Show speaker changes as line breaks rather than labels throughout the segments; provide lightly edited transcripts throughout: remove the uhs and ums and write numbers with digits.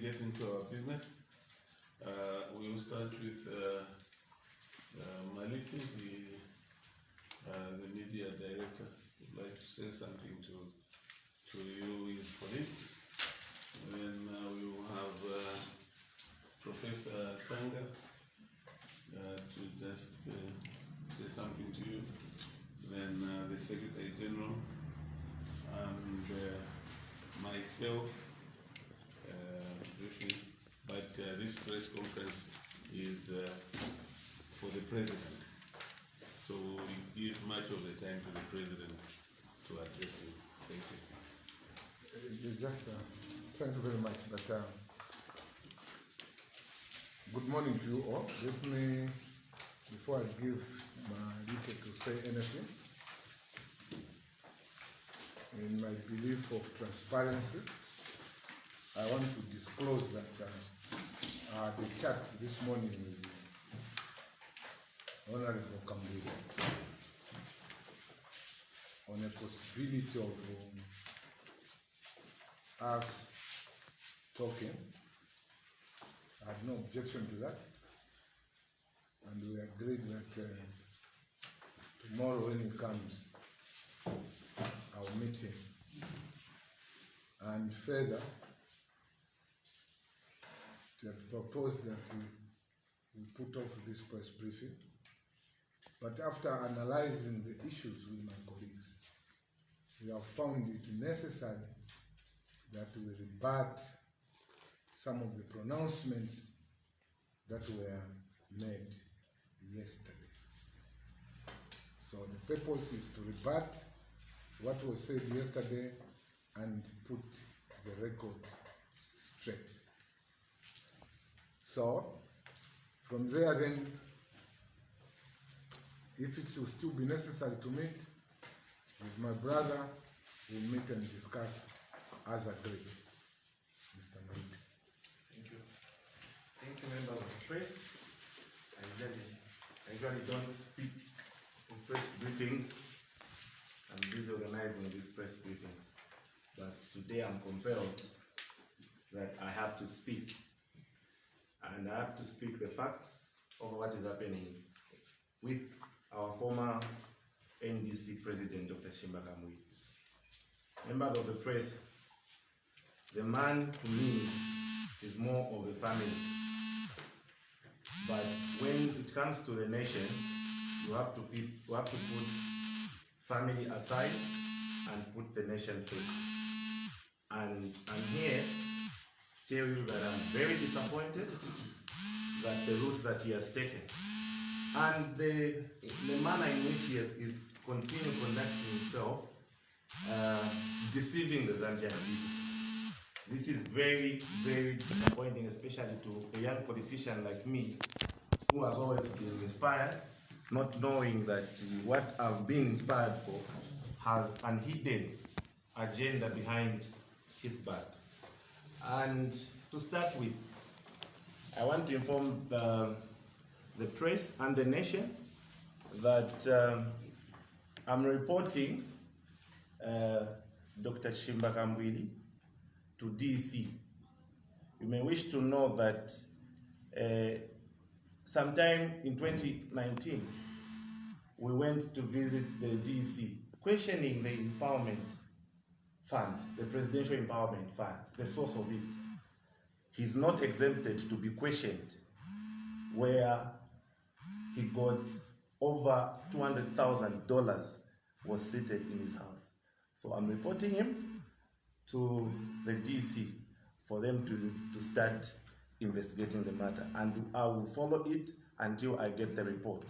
get into our business. We will start with Maliti, the media director. Would like to say something to you, his colleagues. Then we will have Professor Tanga to just say something to you. Then the Secretary General and myself briefly. But this press conference is for the President. So we give much of the time to the President to address you. Thank you.
Thank you very much. But good morning to you all. Let me, before I give Maliti to say anything, in my belief of transparency, I want to disclose that the chat this morning with Honorable Kambwili on a possibility of us talking. I had no objection to that, and we agreed that tomorrow when he comes, I'll meet him. And further, they had proposed that we put off this press briefing. But after analyzing the issues with my colleagues, we have found it necessary that we rebut some of the pronouncements that were made yesterday. So the purpose is to rebut what was said yesterday and put the record straight. So, from there then, if it will still be necessary to meet with my brother, we'll meet and discuss as agreed. Mr. Maid.
Thank you. Thank you, members of the press. I usually don't speak in press briefings. I'm busy organizing these press briefings. But today I'm compelled that I have to speak. And I have to speak the facts of what is happening with our former NDC President, Dr. Chishimba Kambwili. Members of the press, the man to me is more of a family. But when it comes to the nation, you have to put family aside and put the nation first. And I'm here to tell you that I'm very disappointed that the route that he has taken and the manner in which he is continuing conducting himself, deceiving the Zambian people. This is very, very disappointing, especially to a young politician like me, who has always been inspired, not knowing that what I've been inspired for has an hidden agenda behind his back. And to start with, I want to inform the press and the nation that I'm reporting Dr. Chishimba Kambwili to DC. You may wish to know that sometime in 2019, we went to visit the DC, questioning the empowerment fund, the Presidential Empowerment Fund, the source of it. He's not exempted to be questioned, where he got over $200,000 was seated in his house. So I'm reporting him to the DC for them to start investigating the matter, and I will follow it until I get the report.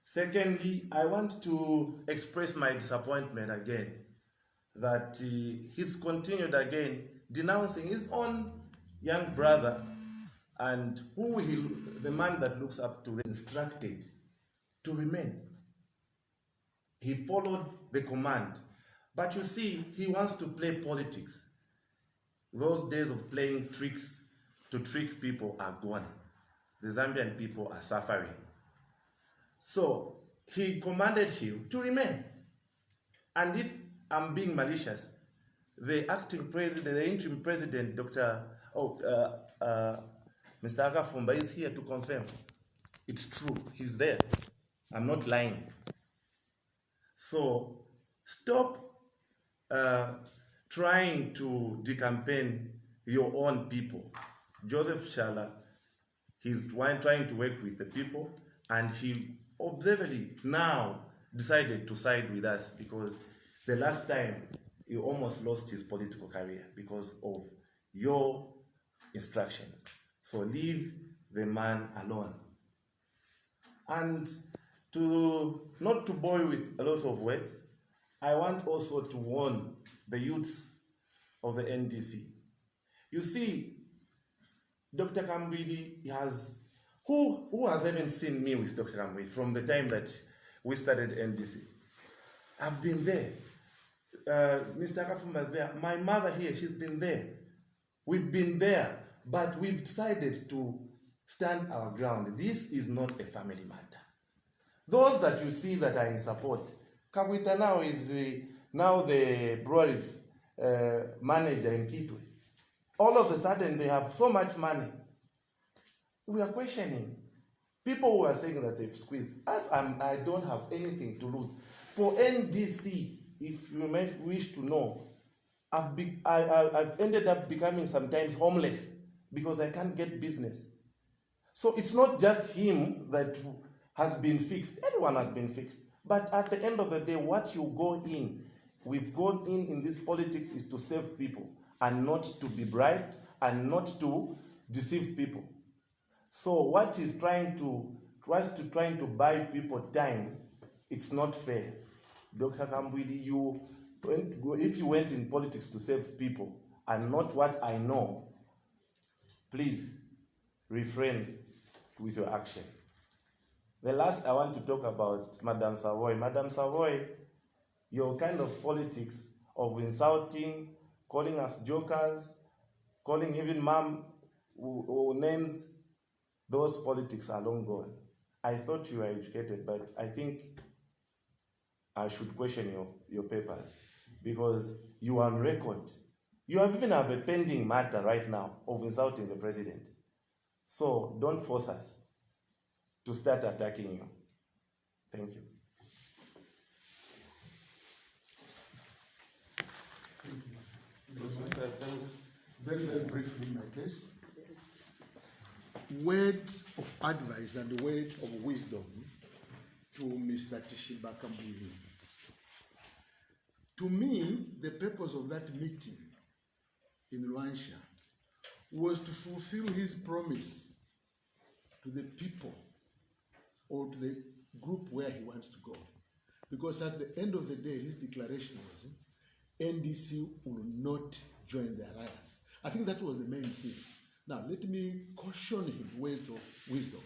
Secondly, I want to express my disappointment again that he's continued again denouncing his own young brother, and the man that looks up to, instructed to remain. He followed the command. But you see, he wants to play politics. Those days of playing tricks to trick people are gone. The Zambian people are suffering. So he commanded him to remain. And if I'm being malicious, the acting president, the interim president, Dr. Mr. Akafumba is here to confirm. It's true, he's there. I'm not lying. So stop trying to decampaign your own people. Joseph Shala, he's trying to work with the people, and he observably now decided to side with us, because the last time he almost lost his political career because of your instructions. So leave the man alone. And not to bore you with a lot of words, I want also to warn the youths of the NDC. You see, Dr. Kambwili has, who has even seen me with Dr. Kambwili from the time that we started NDC? I've been there. Mr. Akafumba is there. My mother here, she's been there. We've been there, but we've decided to stand our ground. This is not a family matter. Those that you see that are in support, Kabwita now is now the brewery's manager in Kitwe. All of a sudden, they have so much money. We are questioning. People who are saying that they've squeezed us, I don't have anything to lose. For NDC, if you may wish to know, I've ended up becoming sometimes homeless because I can't get business. So it's not just him that has been fixed. Everyone has been fixed. But at the end of the day, what you go in, we've gone in this politics is to save people and not to be bribed and not to deceive people. So what is trying to buy people time, it's not fair. Dr. Kambwili, if you went in politics to save people and not what I know, please refrain with your action. The last I want to talk about Madame Savoy. Madame Savoy, your kind of politics of insulting, calling us jokers, calling even mom who names, those politics are long gone. I thought you were educated, but I think I should question your papers, because you are on record. You even have a pending matter right now of insulting the president. So don't force us to start attacking you. Thank you.
Very, very briefly in my case. Words of advice and words of wisdom to Mr. Chishimba Kambwili. To me, the purpose of that meeting in Rwanda was to fulfill his promise to the people or to the group where he wants to go. Because at the end of the day, his declaration was NDC will not join the alliance. I think that was the main thing. Now, let me caution him words of wisdom.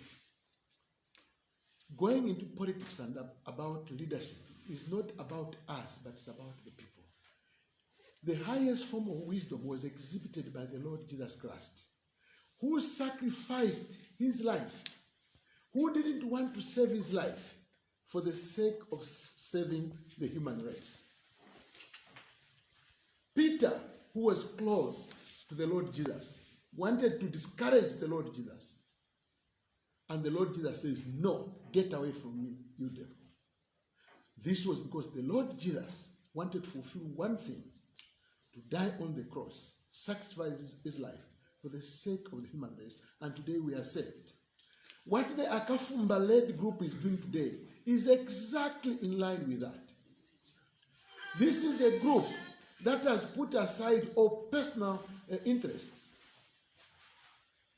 Going into politics and about leadership is not about us, but it's about the people. The highest form of wisdom was exhibited by the Lord Jesus Christ, who sacrificed his life, who didn't want to save his life for the sake of saving the human race. Peter, who was close to the Lord Jesus, wanted to discourage the Lord Jesus. And the Lord Jesus says, no, get away from me, you devil. This was because the Lord Jesus wanted to fulfill one thing, to die on the cross, sacrifice his life for the sake of the human race, and today we are saved. What the Akafumba-led group is doing today is exactly in line with that. This is a group that has put aside all personal interests.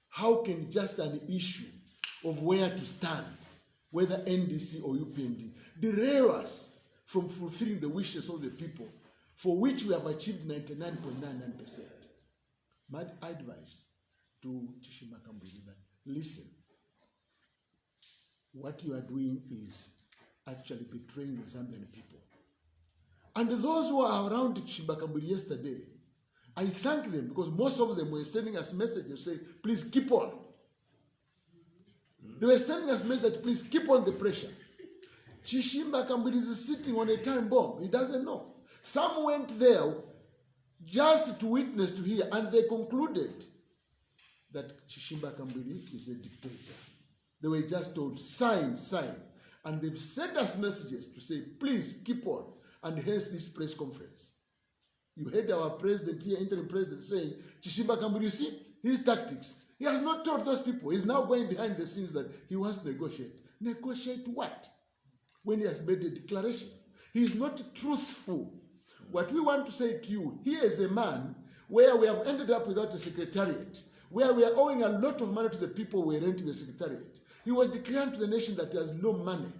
How can just an issue of where to stand, whether NDC or UPND, derail us from fulfilling the wishes of the people, for which we have achieved 99.99%? My advice to Chishimba Kambwili that, listen, what you are doing is actually betraying the Zambian people. And those who are around Chishimba Kambwili yesterday, I thank them, because most of them were sending us messages saying, please keep on. They were sending us messages that please keep on the pressure. Chishimba Kambwili is sitting on a time bomb. He doesn't know. Some went there just to witness, to hear, and they concluded
that Chishimba Kambwili is a dictator. They were just told, sign, sign. And they've sent us messages to say, please keep on. And hence this press conference. You heard our president here, interim president, saying, Chishimba Kambwili, you see, his tactics. He has not told those people. He's now going behind the scenes that he wants to negotiate. Negotiate what? When he has made a declaration. He is not truthful. What we want to say to you, here is a man where we have ended up without a secretariat, where we are owing a lot of money to the people we rent the secretariat. He was declaring to the nation that he has no money.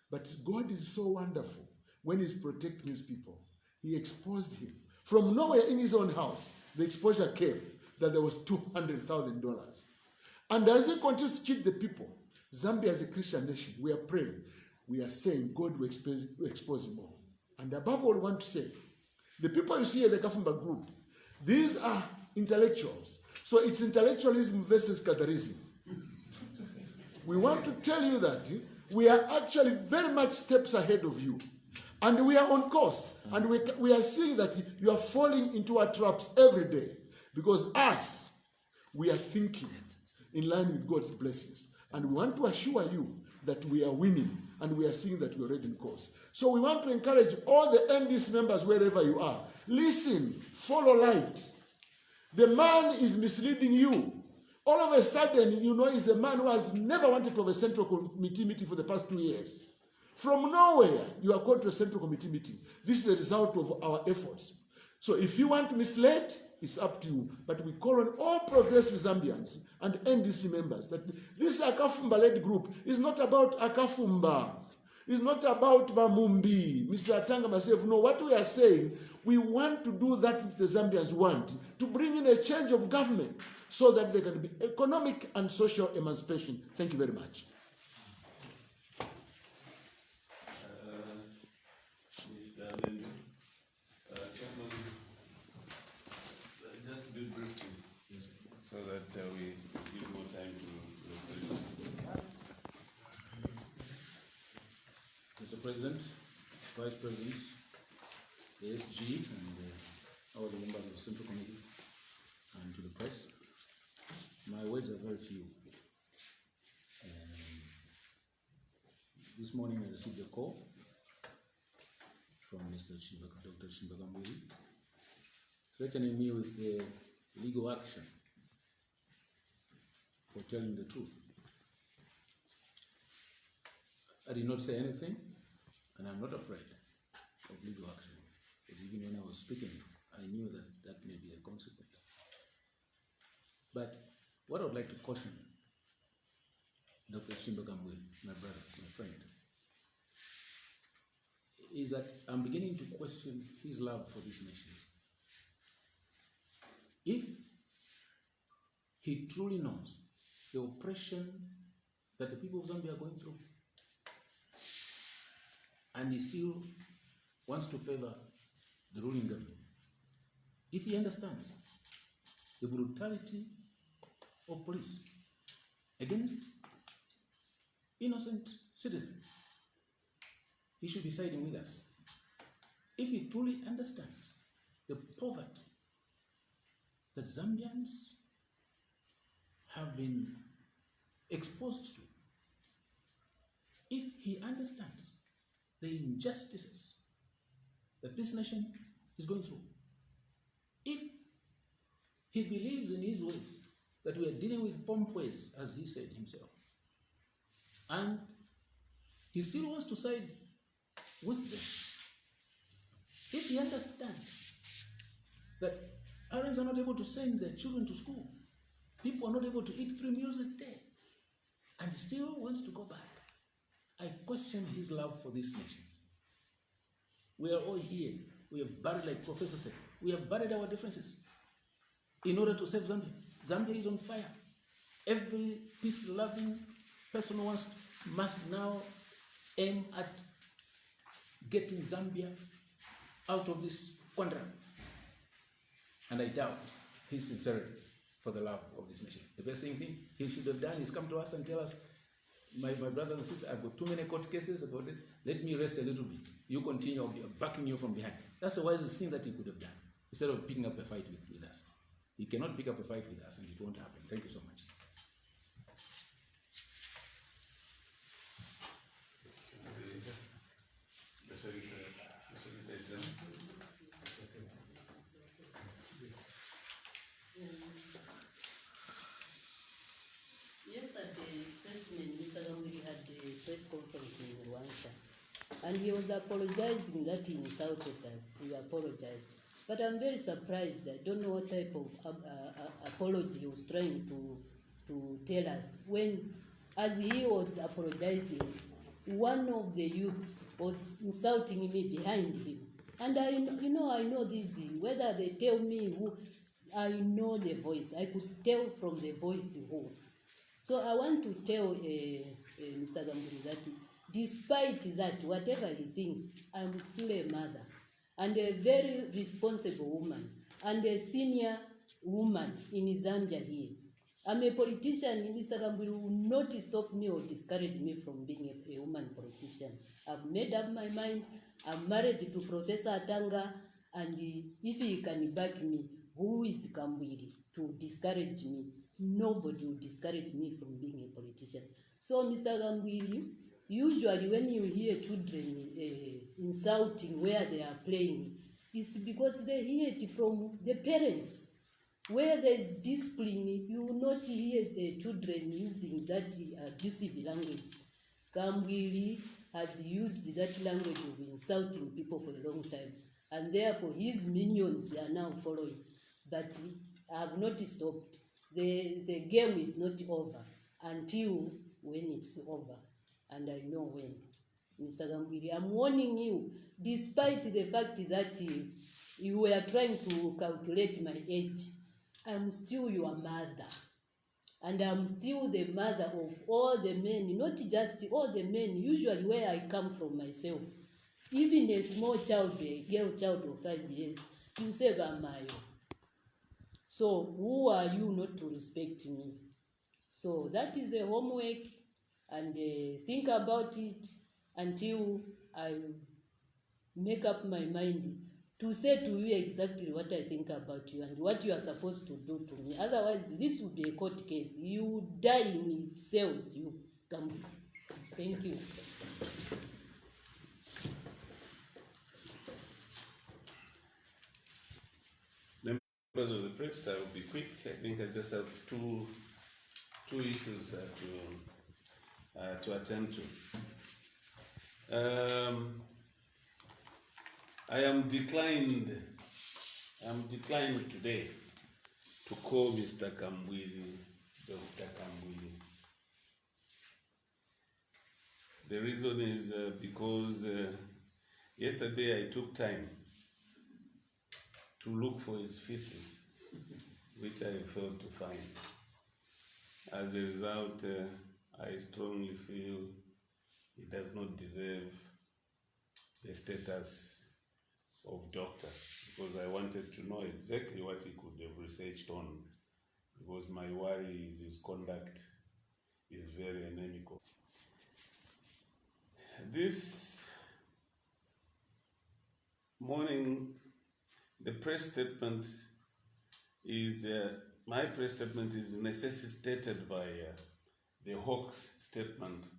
But God is so wonderful. When he's protecting his people, he exposed him. From nowhere in his own house, the exposure came that there was $200,000. And as he continues to cheat the people, Zambia as a Christian nation, we are praying. We are saying God will expose him all. And above all, we want to say, the people you see at the Akafumba group, these are intellectuals. So it's intellectualism versus Kadarism. We want to tell you that we are actually very much steps ahead of you. And we are on course. And we are seeing that you are falling into our traps every day. Because us, we are thinking in line with God's blessings. And we want to assure you that we are winning. And we are seeing that we are already in course. So we want to encourage all the NDC members wherever you are. Listen, follow light. The man is misleading you. All of a sudden, you know, he's a man who has never wanted to have a central committee meeting for the past 2 years. From nowhere, you are called to a central committee meeting. This is the result of our efforts. So if you want to mislead, it's up to you. But we call on all progressive Zambians and NDC members that this Akafumba-led group is not about Akafumba. It's not about Bamumbi, Mr. Atanga, myself. No, what we are saying, we want to do that which the Zambians want, to bring in a change of government so that there can be economic and social emancipation. Thank you very much.
Mr. Mendu, just do briefly, so that we give more time to the president.
Mr. President, Vice Presidents, the SG, and all the members of the Central Committee, and to the press, my words are very few. This morning I received a call from Dr. Chishimba Kambwili, threatening me with legal action for telling the truth. I did not say anything, and I'm not afraid of legal action. But even when I was speaking, I knew that that may be the consequence. But what I would like to caution Dr. Chishimba Kambwili, my brother, my friend, is that I'm beginning to question his love for this nation. If he truly knows the oppression that the people of Zambia are going through, and he still wants to favor the ruling government, if he understands the brutality of police against innocent citizens, he should be siding with us. If he truly understands the poverty that Zambians have been exposed to, if he understands the injustices that this nation is going through, if he believes in his words that we are dealing with pompoirs, as he said himself, and he still wants to side with them, if he understands that parents are not able to send their children to school, people are not able to eat 3 meals a day, and still wants to go back, I question his love for this nation. We are all here. We have buried, like Professor said, we have buried our differences in order to save Zambia. Zambia is on fire. Every peace-loving person must now aim at getting Zambia out of this quandary. And I doubt his sincerity for the love of this nation. The best thing he should have done is come to us and tell us, my brothers and sisters, I've got too many court cases about it. Let me rest a little bit. You continue, I'll be backing you from behind. That's the wisest thing that he could have done, instead of picking up a fight with us. He cannot pick up a fight with us, and it won't happen. Thank you so much.
Yesterday, President Mr. Kambwili had a press conference in Rwanda, and he was apologizing that he insulted us. He apologized. But I'm very surprised. I don't know what type of apology he was trying to tell us. When, as he was apologizing, one of the youths was insulting me behind him. And I know this, whether they tell me who, I know the voice. I could tell from the voice who. So I want to tell Mr. Kambwili that despite that, whatever he thinks, I'm still a mother and a very responsible woman and a senior woman in Zambia here. I'm a politician. Mr. Kambwili will not stop me or discourage me from being a woman politician. I've made up my mind. I'm married to Professor Atanga, and if he can back me, who is Kambwili to discourage me? Nobody will discourage me from being a politician. So, Mr. Kambwili, usually when you hear children insulting where they are playing, it's because they hear it from the parents. Where there is discipline, you will not hear the children using that abusive language. Kambwili has used that language of insulting people for a long time, and therefore his minions are now following. But I have not stopped. The game is not over until when it's over, and I know when. Mr. Kambwili, I'm warning you, despite the fact that you were trying to calculate my age, I'm still your mother. And I'm still the mother of all the men, not just all the men, usually where I come from myself. Even a small child, a girl child of 5 years, you say Bamayo. So who are you not to respect me? So that is a homework, and think about it until I make up my mind to say to you exactly what I think about you and what you are supposed to do to me. Otherwise, this would be a court case. You die in cells, you come. Thank you.
Members of the press, I will be quick. I think I just have two issues to attend to. I am declined today to call Mr. Kambwili Dr. Kambwili. The reason is because yesterday I took time to look for his feces, which I failed to find. As a result, I strongly feel he does not deserve the status of doctor, because I wanted to know exactly what he could have researched on, because my worry is his conduct is very inimical. This morning, the press statement is, my press statement is necessitated by the Hawks statement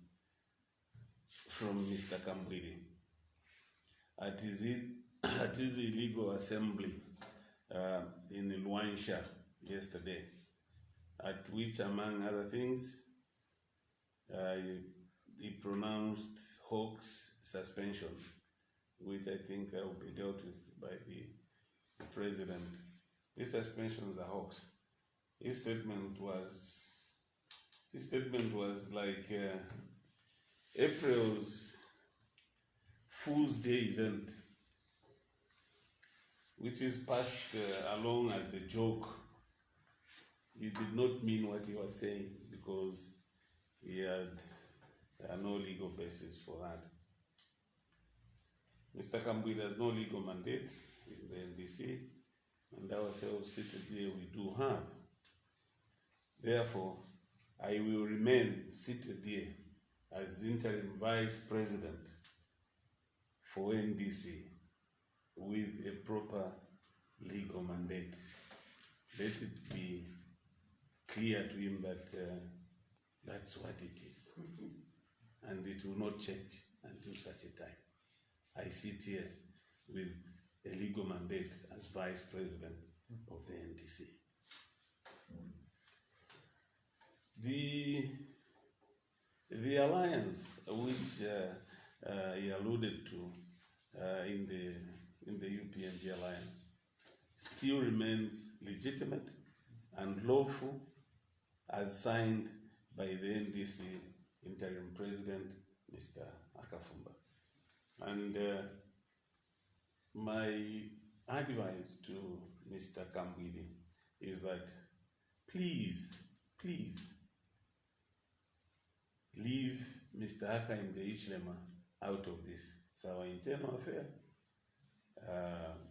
from Mr. Kambwili at his illegal assembly in Luansha yesterday, at which, among other things, he pronounced Hawks suspensions, which I think will be dealt with by the president. These suspensions are Hawks. His statement was like April's Fool's Day event, which is passed along as a joke. He did not mean what he was saying, because he had no legal basis for that. Mr. Kambwili has no legal mandate in the NDC, and ourselves seated here, we do have. Therefore, I will remain seated here as interim vice president for NDC with a proper legal mandate. let it be clear to him that that's what it is. And it will not change until such a time. I sit here with a legal mandate as Vice President of the NDC. The alliance which he alluded to in the UPND Alliance still remains legitimate and lawful as signed by the NDC interim president, Mr. Akafumba. And my advice to Mr. Kambwili is that please leave Mr. Aka in the Ichlema out of this. It's our internal affair.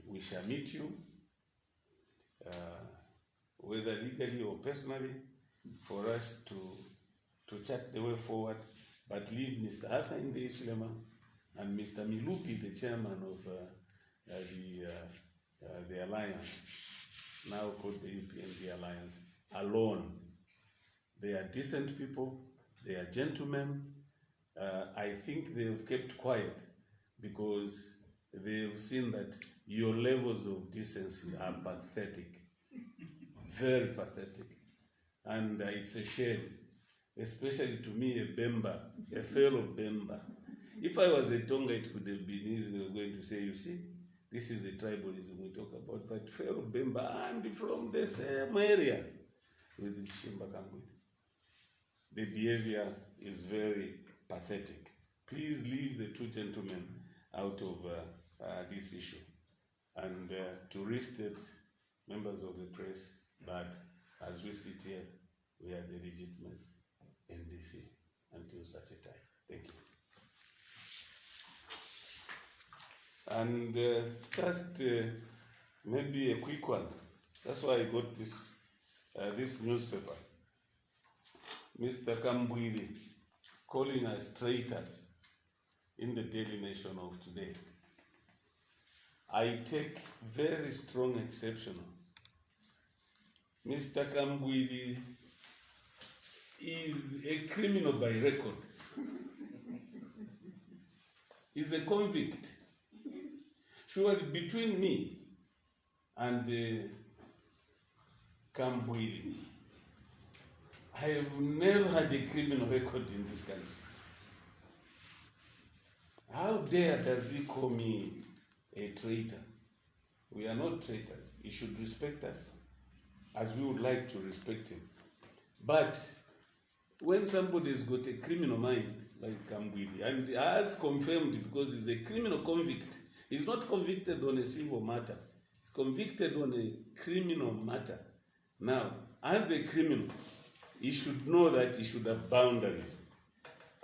We shall meet you, whether legally or personally, for us to chart the way forward, but leave Mr. Aka in the Ichlema and Mr. Milupi, the chairman of the alliance, now called the UPND Alliance, alone. They are decent people, they are gentlemen. I think they've kept quiet because they've seen that your levels of decency are pathetic, very pathetic. And it's a shame, especially to me, a Bemba, a fellow Bemba. If I was a Tonga, it could have been easy. They were going to say, you see, this is the tribalism we talk about, but fellow Bemba, and from the same area with the Chishimba Kambwili. The behavior is very pathetic. Please leave the two gentlemen out of this issue. And to restate, members of the press, that as we sit here, we are the legitimate NDC until such a time. Thank you. And just maybe a quick one. That's why I got this newspaper. Mr. Kambwili calling us traitors in the Daily Nation of today. I take very strong exception. Mr. Kambwili is a criminal by record. He's a convict. Surely between me and Kambwili, I have never had a criminal record in this country. How dare does he call me a traitor? We are not traitors. He should respect us as we would like to respect him. But when somebody's got a criminal mind like Kambwili, and has confirmed because he's a criminal convict, he's not convicted on a civil matter. He's convicted on a criminal matter. Now, as a criminal, he should know that he should have boundaries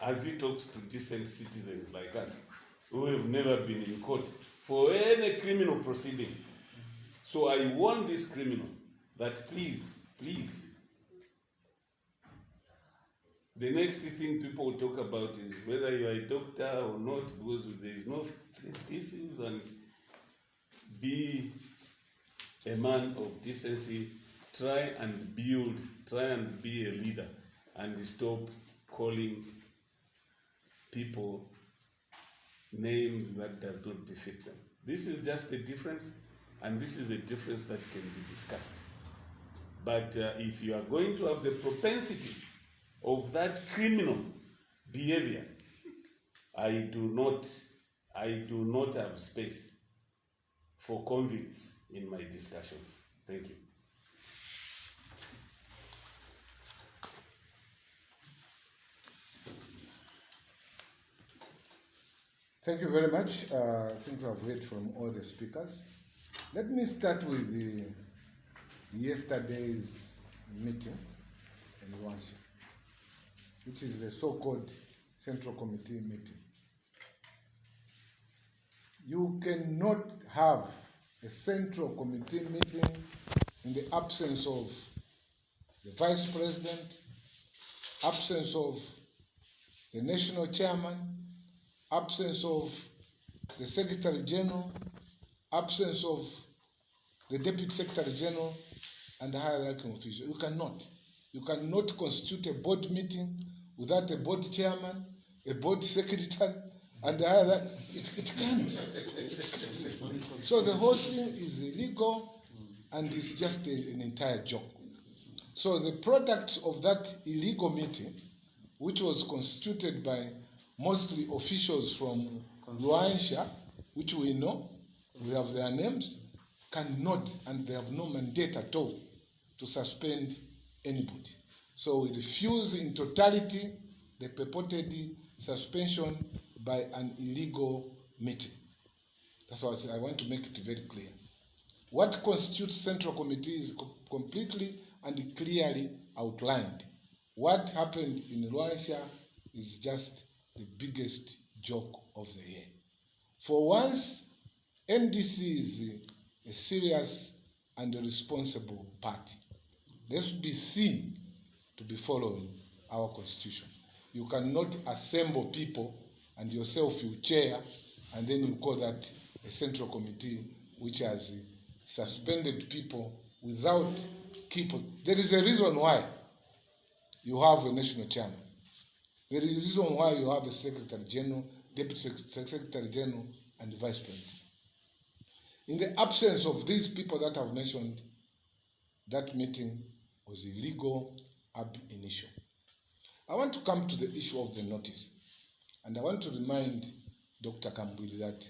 as he talks to decent citizens like us who have never been in court for any criminal proceeding. So I warn this criminal that please, the next thing people will talk about is whether you are a doctor or not, because there is no thesis, and be a man of decency, try and be a leader, and stop calling people names that does not befit them. This is just a difference, and this is a difference that can be discussed. But if you are going to have the propensity of that criminal behavior, I do not have space for convicts in my discussions. Thank you.
Thank you very much. I think we have heard from all the speakers. Let me start with yesterday's meeting in Rwanda, which is the so-called Central Committee meeting. You cannot have a Central Committee meeting in the absence of the Vice President, absence of the National Chairman, absence of the Secretary General, absence of the Deputy Secretary General, and high-ranking officials. You cannot. You cannot constitute a board meeting without a board chairman, a board secretary, and the other. It can't. So the whole thing is illegal, and it's just an entire joke. So the product of that illegal meeting, which was constituted by mostly officials from Luansha, which we know, we have their names, cannot, and they have no mandate at all to suspend anybody. So we refuse in totality the purported suspension by an illegal meeting. That's what I want to make it very clear. What constitutes Central Committee is completely and clearly outlined. What happened in Luansha is just the biggest joke of the year. For once, NDC is a serious and a responsible party. Let's be seen to be following our constitution. You cannot assemble people and yourself you chair, and then you call that a central committee which has suspended people without people. There is a reason why you have a national chairman. There is a reason why you have a secretary general, deputy secretary general, and vice president. In the absence of these people that I've mentioned, that meeting was illegal ab initio. I want to come to the issue of the notice, and I want to remind Dr. Kambwili that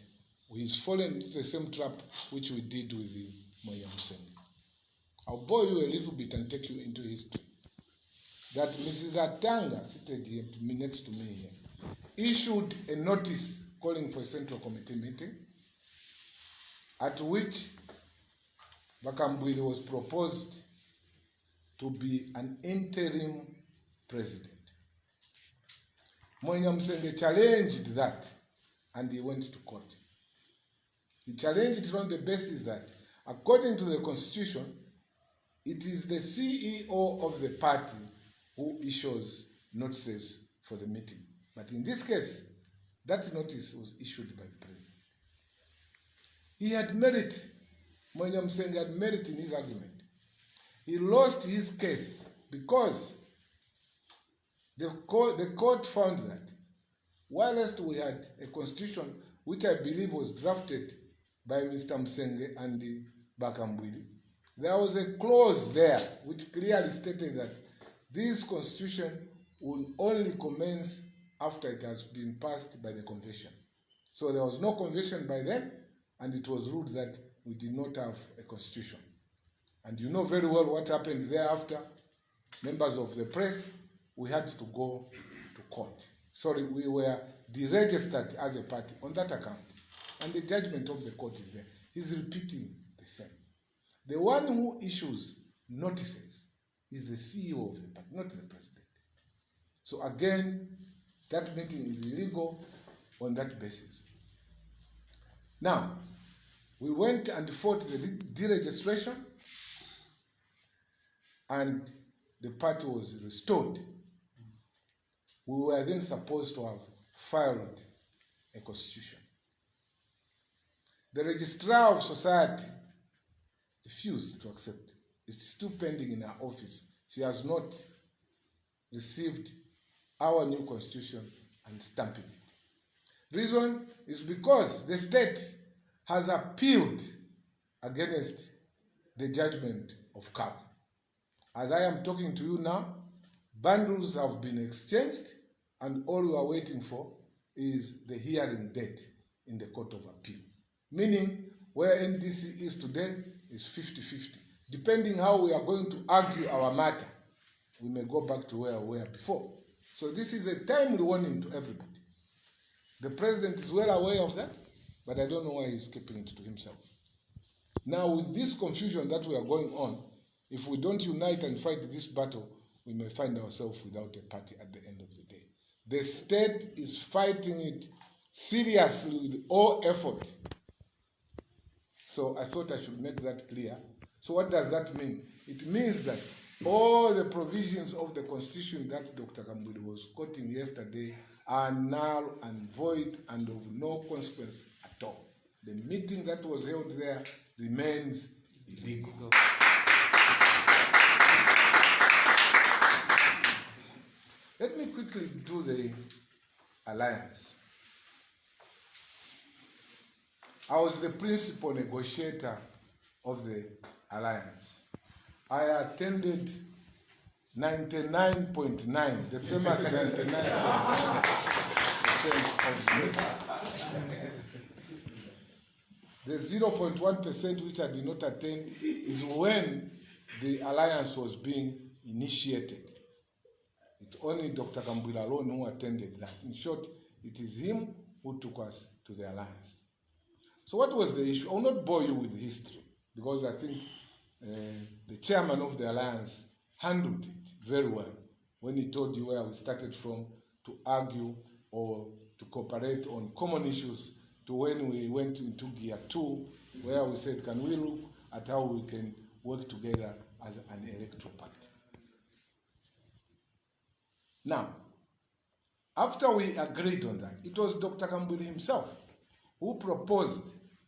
he's fallen into the same trap which we did with the Moyamseng. I'll bore you a little bit and take you into history. That Mrs. Atanga, seated here next to me here, issued a notice calling for a central committee meeting, at which Bakambwili was proposed to be an interim president. Moyamsenge challenged that, and he went to court. He challenged it on the basis that, according to the constitution, it is the CEO of the party who issues notices for the meeting. But in this case, that notice was issued by the president. He had merit, Moyamsenge had merit in his argument. He lost his case because the court found that whilst we had a constitution which I believe was drafted by Mr. Msenge and Bakambwili, there was a clause there which clearly stated that this constitution will only commence after it has been passed by the convention. So there was no convention by then, and it was ruled that we did not have a constitution. And you know very well what happened thereafter. Members of the press, we had to go to court. Sorry, we were deregistered as a party on that account. And the judgment of the court is there. He's repeating the same. The one who issues notices is the CEO of the party, not the president. So again, that meeting is illegal on that basis. Now, we went and fought the deregistration, and the party was restored. We were then supposed to have filed a constitution. The registrar of society refused to accept. It's still pending in her office. She has not received our new constitution and stamping it. Reason is because the state has appealed against the judgment of CAB. As I am talking to you now, bundles have been exchanged, and all we are waiting for is the hearing date in the Court of Appeal. Meaning, where NDC is today is 50-50. Depending how we are going to argue our matter, we may go back to where we were before. So this is a timely warning to everybody. The president is well aware of that, but I don't know why he's keeping it to himself. Now, with this confusion that we are going on, if we don't unite and fight this battle, we may find ourselves without a party at the end of the day. The state is fighting it seriously with all effort. So I thought I should make that clear. So what does that mean? It means that all the provisions of the constitution that Dr. Kambwili was quoting yesterday are null and void and of no consequence at all. The meeting that was held there remains illegal. Let me quickly do the alliance. I was the principal negotiator of the alliance. I attended 99.9, the famous 99.9% of the meeting. The 0.1% which I did not attend is when the alliance was being initiated. It's only Dr. Kambwili alone who attended that. In short, it is him who took us to the alliance. So what was the issue? I will not bore you with history because I think the chairman of the alliance handled it very well when he told you where we started from to argue or to cooperate on common issues to when we went into gear 2 where we said, can we look at how we can work together as an electoral party? Now, after we agreed on that, it was Dr. Kambwili himself who proposed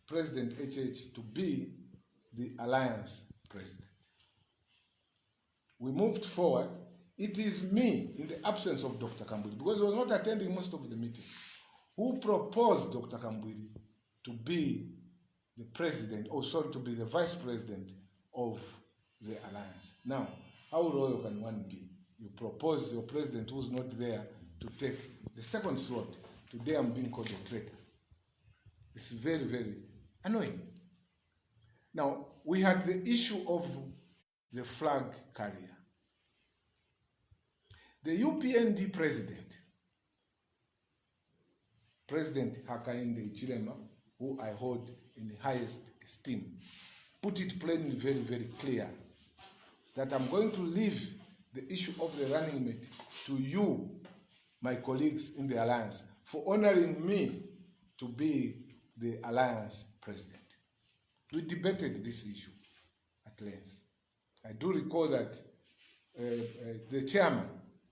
President HH to be the alliance president. We moved forward. It is me, in the absence of Dr. Kambwili, because he was not attending most of the meetings, who proposed Dr. Kambwili to be the president, to be the vice president of the alliance. Now, how royal can one be? You propose your president who's not there to take the second slot. Today I'm being called a traitor. It's very, very annoying. Now, we had the issue of the flag carrier. The UPND president, President Hakainde Hichilema, who I hold in the highest esteem, put it plainly very, very clear that I'm going to leave the issue of the running mate to you, my colleagues in the alliance, for honoring me to be the alliance president. We debated this issue at length. I do recall that the chairman,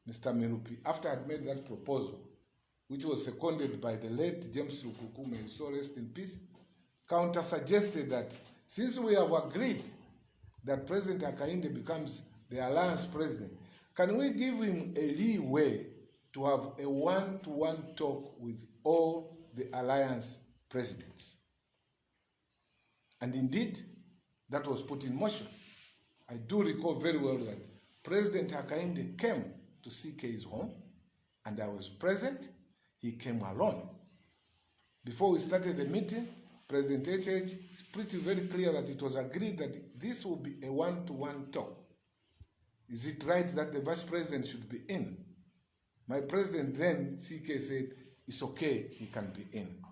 Mr. Merupi, after I had made that proposal, which was seconded by the late James Lukuku, may his soul rest in peace, counter-suggested that since we have agreed that President Hakainde becomes the alliance president, can we give him a leeway to have a one-to-one talk with all the alliance presidents? And indeed, that was put in motion. I do recall very well that President Hakainde came to CK's home, and I was present. He came alone. Before we started the meeting, President HH is pretty very clear that it was agreed that this will be a one-to-one talk. Is it right that the vice president should be in? My president then, CK, said, it's okay, he can be in.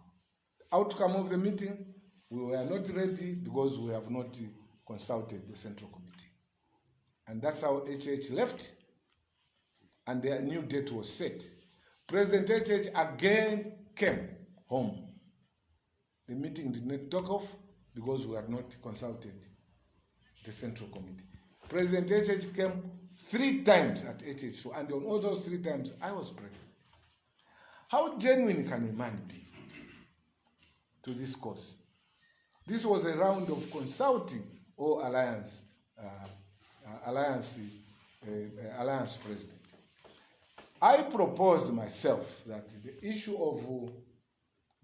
The outcome of the meeting, we were not ready because we have not consulted the Central Committee. And that's how HH left, and their new date was set. President HH again came home. The meeting did not take off because we had not consulted the Central Committee. President HH came 3 times at HH, and on all those 3 times, I was present. How genuine can a man be to this cause? This was a round of consulting all alliance president. I proposed myself that the issue of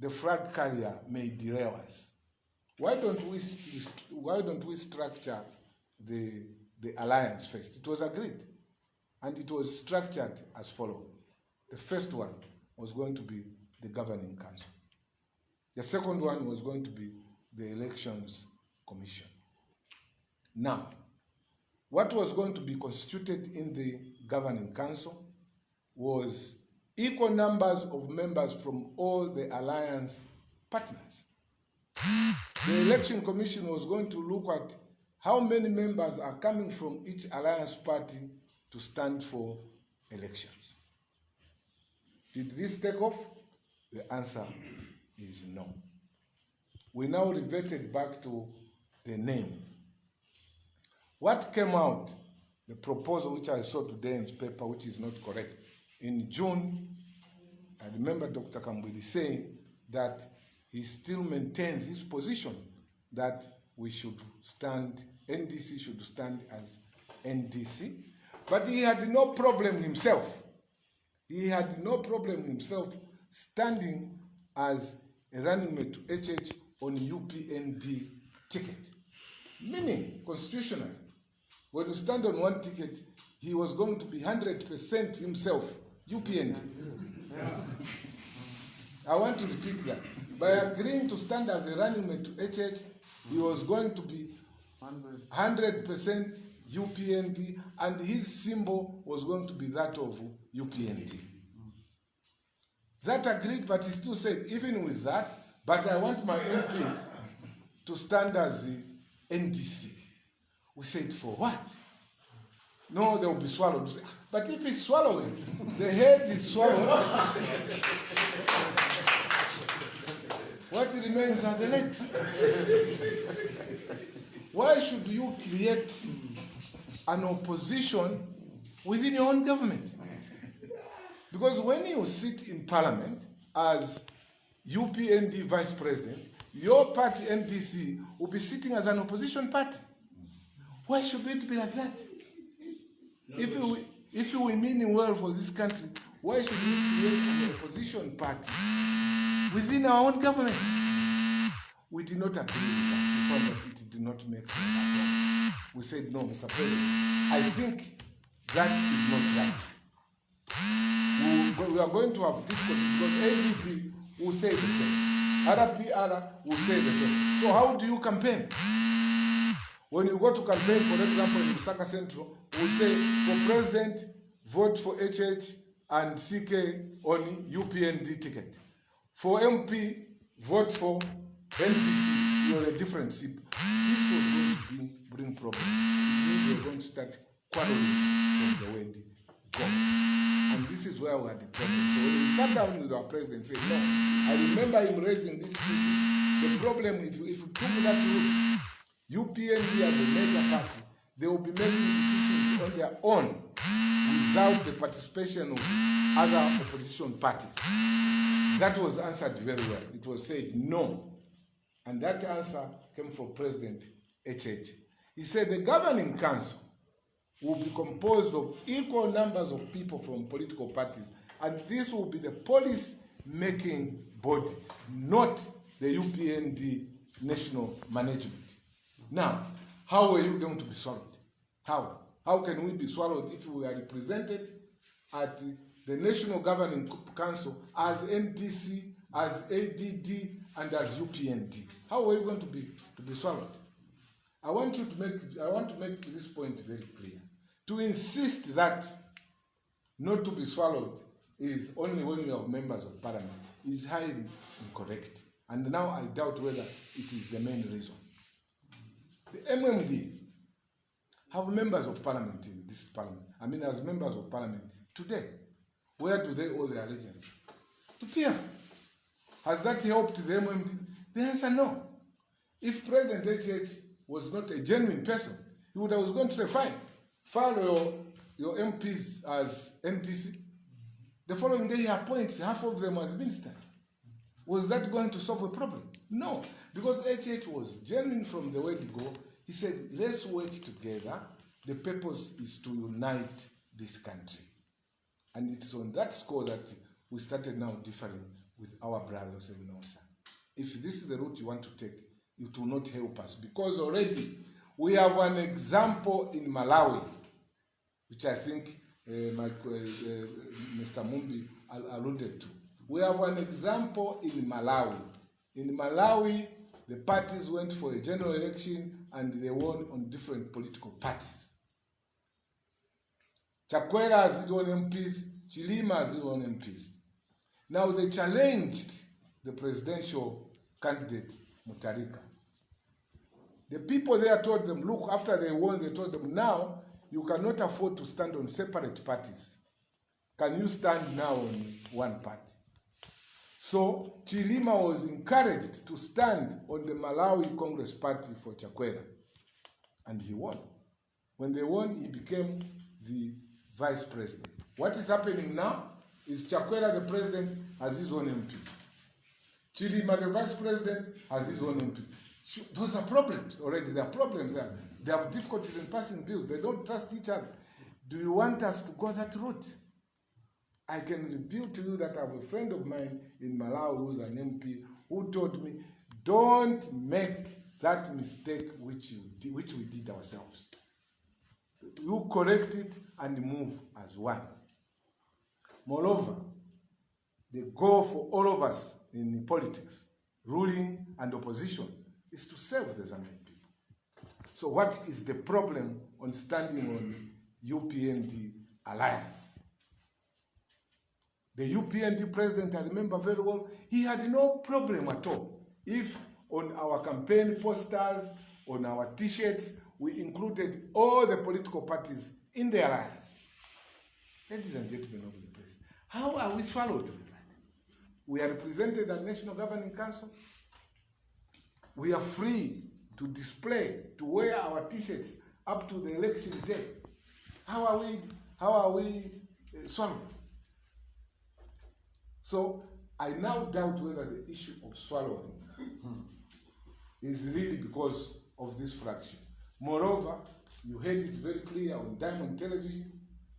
the flag carrier may derail us. Why don't we structure the alliance first? It was agreed, and it was structured as follows. The first one was going to be the governing council. The second one was going to be the elections commission. Now, what was going to be constituted in the governing council was equal numbers of members from all the alliance partners. The election commission was going to look at how many members are coming from each alliance party to stand for elections. Did this take off? The answer is no. We now reverted back to the name. What came out, the proposal which I saw today in the paper, which is not correct, in June, I remember Dr. Kambwili saying that he still maintains his position that we should stand, NDC should stand as NDC, but he had no problem himself He had no problem himself standing as a running mate to HH on UPND ticket. Meaning, constitutionally, when you stand on one ticket, he was going to be 100% himself, UPND. I want to repeat that. By agreeing to stand as a running mate to HH, he was going to be 100% UPND, and his symbol was going to be that of UPND. That agreed, but he still said, even with that, but I want my MPs to stand as the NDC. We said, for what? No, they will be swallowed. But if it's swallowing, the head is swallowed. What remains are the legs. Why should you create an opposition within your own government? Because when you sit in parliament as UPND vice president, your party NDC will be sitting as an opposition party. Why should it be like that? If we mean well for this country, why should we create an opposition party within our own government? We did not agree with that. We found that it did not make sense at all. We said, no, Mr. President, I think that is not right. We are going to have difficulties because ADD will say the same. RPR will say the same. So how do you campaign? When you go to campaign, for example, in Lusaka Central, we say, for president, vote for HH and CK on UPND ticket. For MP, vote for NDC. You're a different SIP. This was going to bring problems. It means we're going to start quarreling from the word go. And this is where we had the problem. So when we sat down with our president and said, no, I remember him raising this issue. The problem, if you took that route, UPND as a major party, they will be making decisions on their own without the participation of other opposition parties. That was answered very well. It was said no. And that answer came from President HH. He said the governing council will be composed of equal numbers of people from political parties, and this will be the policy-making body, not the UPND national management. Now, how are you going to be swallowed? How? How can we be swallowed if we are represented at the National Governing Council as NDC, as ADD, and as UPND? How are you going to be swallowed? I want to make this point very clear. To insist that not to be swallowed is only when you have members of parliament is highly incorrect. And now I doubt whether it is the main reason. The MMD have members of parliament in this parliament. I mean, as members of parliament today, where do they owe their allegiance? To PF. Has that helped the MMD? The answer no. If President HH was not a genuine person, he would have gone to say, fine, file your MPs as NDC. The following day he appoints half of them as ministers. Was that going to solve a problem? No, because HH was genuine from the word go. He said, let's work together. The purpose is to unite this country. And it's on that score that we started now differing with our brothers and no, sir. If this is the route you want to take, it will not help us, because already we have an example in Malawi, which I think Mr. Mumbi alluded to. We have an example in Malawi. In Malawi, the parties went for a general election and they won on different political parties. Chakwera has his own MPs, Chilima has his own MPs. Now they challenged the presidential candidate, Mutharika. The people there told them, look, after they won, they told them, now you cannot afford to stand on separate parties. Can you stand now on one party? So Chilima was encouraged to stand on the Malawi Congress Party for Chakwera, and he won. When they won, he became the vice president. What is happening now is Chakwera, the president, has his own MPs. Chilima, the vice president, has his own MP. Those are problems already. There are problems there. They have difficulties in passing bills. They don't trust each other. Do you want us to go that route? I can reveal to you that I have a friend of mine in Malawi who's an MP who told me, don't make that mistake which we did ourselves. You correct it and move as one. Moreover, the goal for all of us in politics, ruling and opposition, is to serve the Zambian people. So what is the problem on standing on UPND Alliance? The UPND president, I remember very well, he had no problem at all if on our campaign posters, on our t-shirts, we included all the political parties in the alliance. Ladies and gentlemen of the press, how are we swallowed with that? We are represented at National Governing Council. We are free to display, to wear our t-shirts up to the election day. How are we swallowed? So I now doubt whether the issue of swallowing is really because of this fraction. Moreover, you heard it very clear on Diamond Television.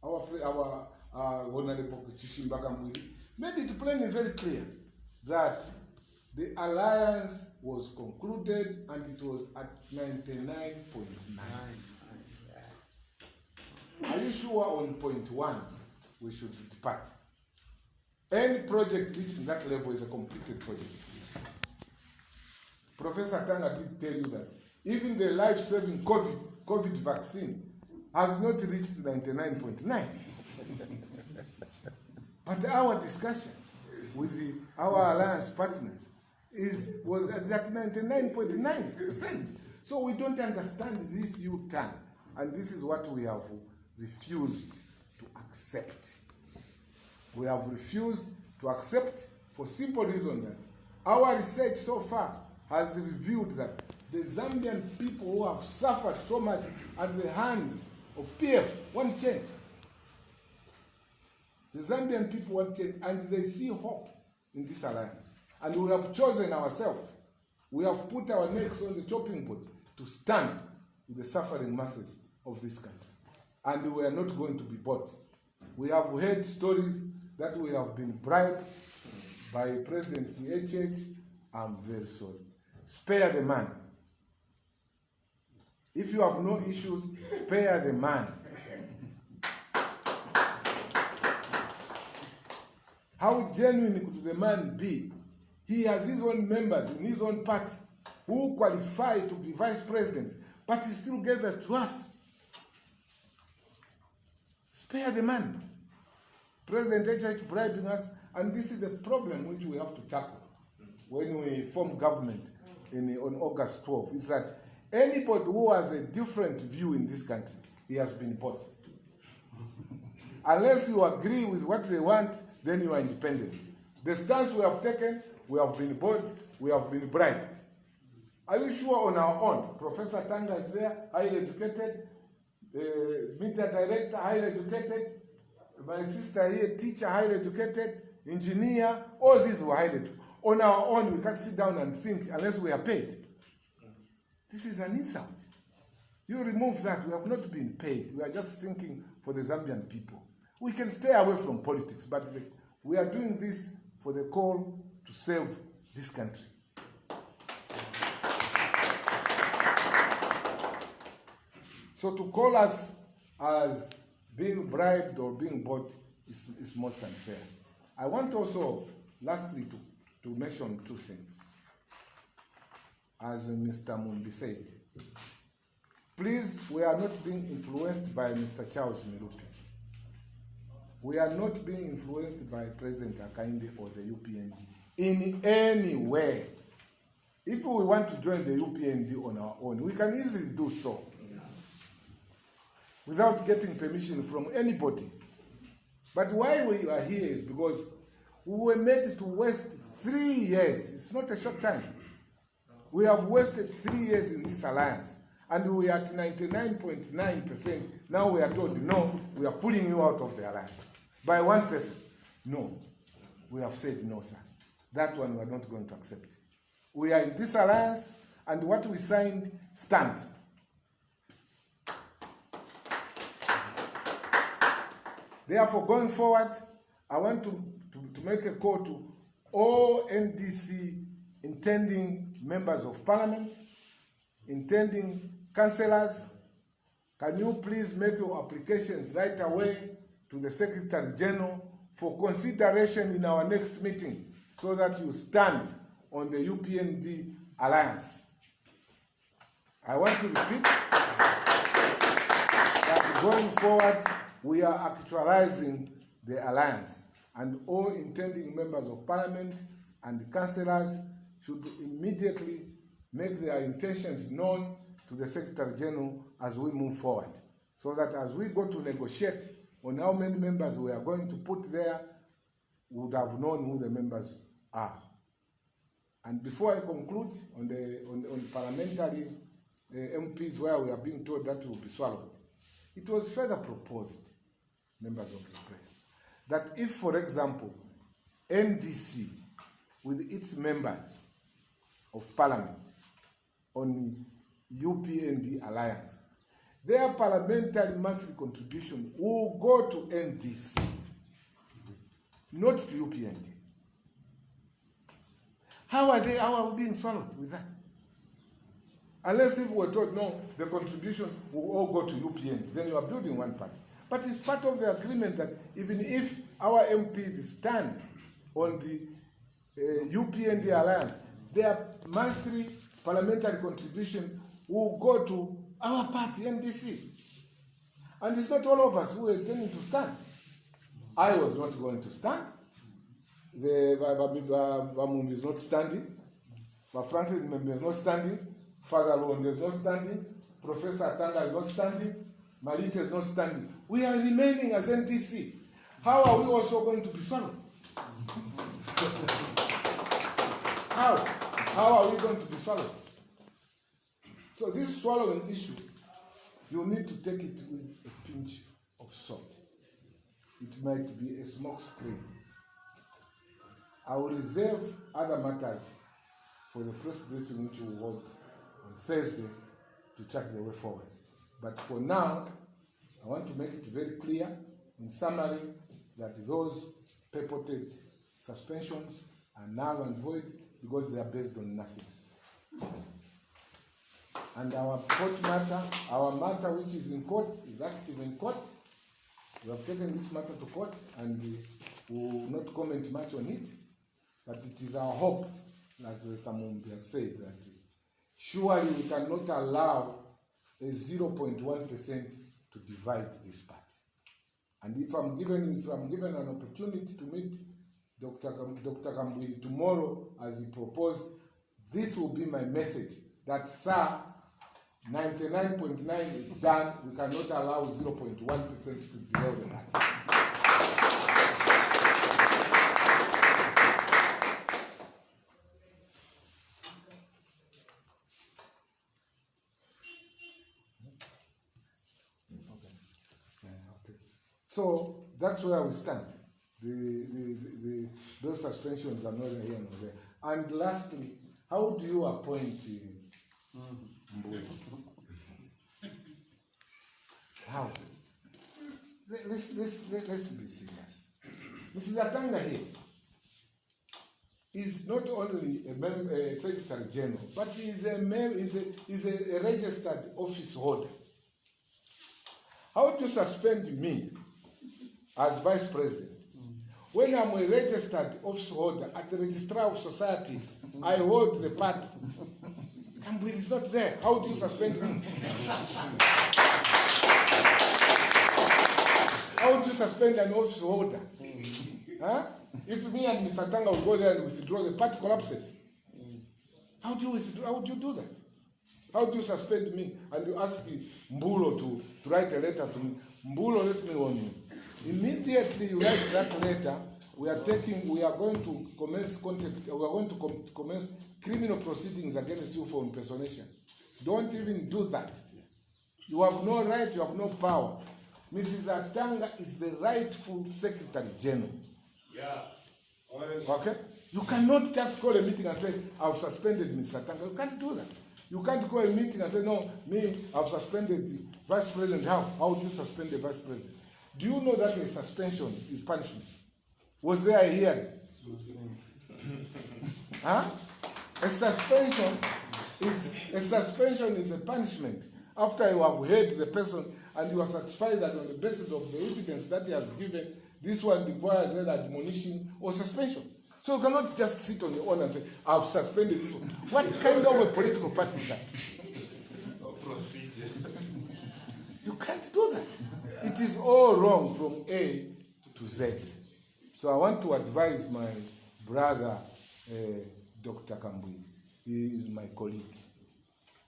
Our Honorable Chishimba Kambwili made it plain and very clear that the alliance was concluded and it was at 99.9. Are you sure on point 1 we should depart? Any project reaching that level is a completed project. Professor Tanga did tell you that even the life-saving COVID vaccine has not reached 99.9. But our discussion with our alliance partners was at 99.9%. So we don't understand this U-turn, and this is what we have refused to accept. We have refused to accept for simple reason that our research so far has revealed that the Zambian people who have suffered so much at the hands of PF want change. The Zambian people want change, and they see hope in this alliance. And we have chosen ourselves. We have put our necks on the chopping board to stand with the suffering masses of this country. And we are not going to be bought. We have heard stories that we have been bribed by President HH. I'm very sorry. Spare the man. If you have no issues, spare the man. How genuine could the man be? He has his own members in his own party who qualify to be vice president, but he still gave it to us. Spare the man. President HH bribing us, and this is the problem which we have to tackle when we form government on August 12, is that anybody who has a different view in this country, he has been bought. Unless you agree with what they want, then you are independent. The stance we have taken, we have been bought, we have been bribed. Are you sure on our own? Professor Tanga is there, highly educated, media director, highly educated, my sister here, teacher, highly educated, engineer, all these were highly educated. On our own, we can't sit down and think unless we are paid. This is an insult. You remove that, we have not been paid. We are just thinking for the Zambian people. We can stay away from politics, but we are doing this for the call to save this country. So to call us as being bribed or being bought is most unfair. I want also, lastly, to mention two things. As Mr. Mumbi said, please, we are not being influenced by Mr. Charles Milupi. We are not being influenced by President Akainde or the UPND in any way. If we want to join the UPND on our own, we can easily do so without getting permission from anybody. But why we are here is because we were made to waste 3 years. It's not a short time. We have wasted 3 years in this alliance, and we are at 99.9%. Now we are told, no, we are pulling you out of the alliance. By one person. No. We have said no, sir. That one we are not going to accept. We are in this alliance, and what we signed stands. Therefore, going forward, I want to make a call to all NDC intending members of parliament, intending councillors. Can you please make your applications right away to the Secretary General for consideration in our next meeting so that you stand on the UPND Alliance? I want to repeat that going forward, we are actualizing the alliance, and all intending members of parliament and councillors should immediately make their intentions known to the Secretary General as we move forward, so that as we go to negotiate on how many members we are going to put there, we would have known who the members are. And before I conclude on the parliamentary MPs where we are being told that will be swallowed, it was further proposed, members of the press, that if, for example, NDC with its members of parliament on UPND Alliance, their parliamentary monthly contribution will go to NDC, not to UPND. How are we being swallowed with that? Unless if we were told, no, the contribution will all go to UPND, then you are building one party. But it's part of the agreement that even if our MPs stand on the UPND Alliance, their monthly parliamentary contribution will go to our party, NDC. And it's not all of us who are intending to stand. I was not going to stand. The Vamumbi is not standing. Franklin Member is not standing. Father Londe is not standing. Professor Tanga is not standing. Malite is not standing. We are remaining as NDC. How are we also going to be swallowed? How are we going to be swallowed? So this swallowing issue, you need to take it with a pinch of salt. It might be a smoke screen. I will reserve other matters for the press briefing which we will hold on Thursday to chart the way forward. But for now, I want to make it very clear, in summary, that those purported suspensions are null and void because they are based on nothing. And our court matter, our matter which is in court, is active in court. We have taken this matter to court and we will not comment much on it. But it is our hope, like Mr. Mumbi has said, that surely we cannot allow a 0.1% to divide this party. And if I'm given an opportunity to meet Dr. Kambwili tomorrow as he proposed, this will be my message, that sir, 99.9 is done, we cannot allow 0.1% to derail the party. So that's where we stand. Those suspensions are not here nor there. And lastly, how do you appoint Mbui? How? Let's be serious. Mrs. Atanga here is not only a Secretary General, but he is a registered office holder. How do you suspend me as Vice President when I'm a registered office holder at the Registrar of Societies? I hold the party. Kambwili is not there. How do you suspend me? How do you suspend an office holder? Huh? If me and Mr. Tanga will go there and withdraw, the party collapses. How do you do that? How do you suspend me and you ask Mbulo to write a letter to me? Mbulo, let me warn you. Immediately you write that letter, we are going to commence criminal proceedings against you for impersonation. Don't even do that. You have no right, you have no power. Mrs. Atanga is the rightful Secretary General.
Yeah.
Okay? You cannot just call a meeting and say, I've suspended Mrs. Atanga. You can't do that. You can't call a meeting and say, no, I've suspended the Vice President. How would you suspend the Vice President? Do you know that a suspension is punishment? Was there a hearing? Huh? A suspension is a punishment. After you have heard the person and you are satisfied that on the basis of the evidence that he has given, this one requires either admonition or suspension. So you cannot just sit on your own and say, I've suspended this one. What kind of a political party is that?
Procedure.
You can't do that. It is all wrong from A to Z. So I want to advise my brother, Dr. Kambwili. He is my colleague.